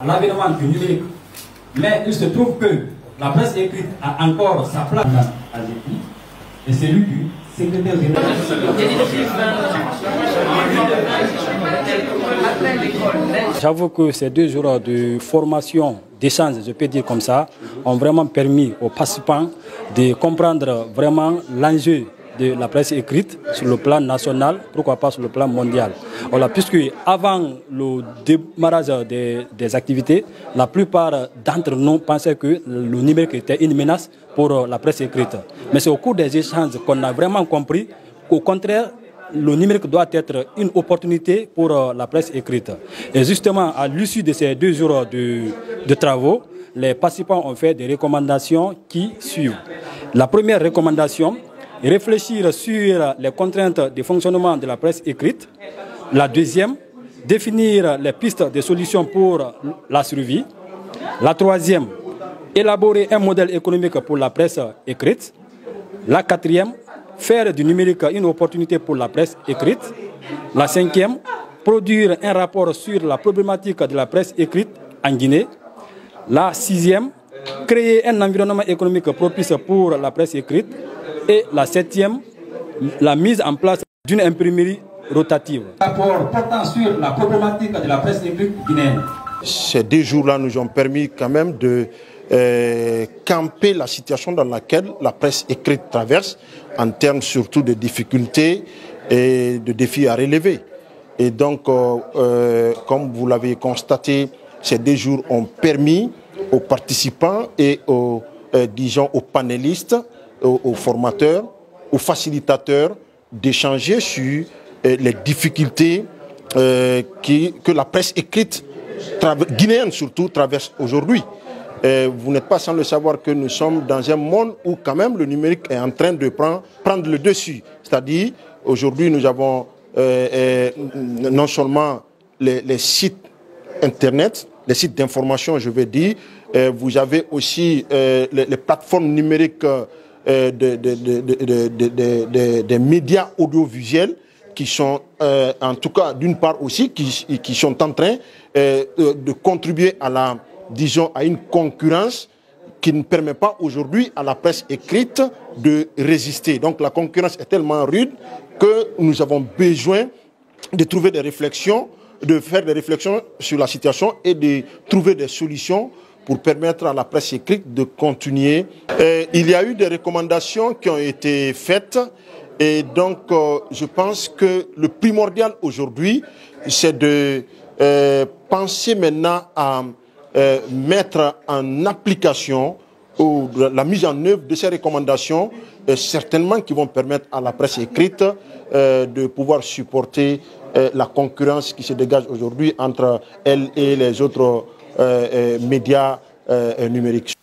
l'avènement du numérique. Mais il se trouve que la presse écrite a encore sa place à l'équipe et celui du secrétaire général. J'avoue que ces 2 jours de formation, d'échange, je peux dire comme ça, ont vraiment permis aux participants de comprendre vraiment l'enjeu de la presse écrite sur le plan national, pourquoi pas sur le plan mondial. Voilà, puisque avant le démarrage des activités, la plupart d'entre nous pensaient que le numérique était une menace pour la presse écrite. Mais c'est au cours des échanges qu'on a vraiment compris qu'au contraire, le numérique doit être une opportunité pour la presse écrite. Et justement, à l'issue de ces 2 jours de travaux, les participants ont fait des recommandations qui suivent. La première recommandation, réfléchir sur les contraintes de fonctionnement de la presse écrite. La deuxième, définir les pistes de solutions pour la survie. La troisième, élaborer un modèle économique pour la presse écrite. La quatrième, faire du numérique une opportunité pour la presse écrite. La cinquième, produire un rapport sur la problématique de la presse écrite en Guinée. La sixième, créer un environnement économique propice pour la presse écrite. Et la septième, la mise en place d'une imprimerie rotative. Rapport portant sur la problématique de la presse écrite guinéenne. Ces 2 jours-là nous ont permis quand même de camper la situation dans laquelle la presse écrite traverse, en termes surtout de difficultés et de défis à relever. Et donc, comme vous l'avez constaté, ces 2 jours ont permis aux participants et aux panélistes, aux formateurs, aux facilitateurs d'échanger sur les difficultés que la presse écrite, guinéenne surtout, traverse aujourd'hui. Vous n'êtes pas sans le savoir que nous sommes dans un monde où quand même le numérique est en train de prendre le dessus. C'est-à-dire, aujourd'hui nous avons non seulement les sites internet, les sites d'information je veux dire, vous avez aussi les plateformes numériques des médias audiovisuels qui sont, en tout cas d'une part aussi, qui sont en train de contribuer à à une concurrence qui ne permet pas aujourd'hui à la presse écrite de résister. Donc la concurrence est tellement rude que nous avons besoin de trouver des réflexions, de faire des réflexions sur la situation et de trouver des solutions pour permettre à la presse écrite de continuer. Il y a eu des recommandations qui ont été faites et donc je pense que le primordial aujourd'hui, c'est de penser maintenant à mettre en application ou la mise en œuvre de ces recommandations, certainement qui vont permettre à la presse écrite de pouvoir supporter la concurrence qui se dégage aujourd'hui entre elle et les autres médias numériques.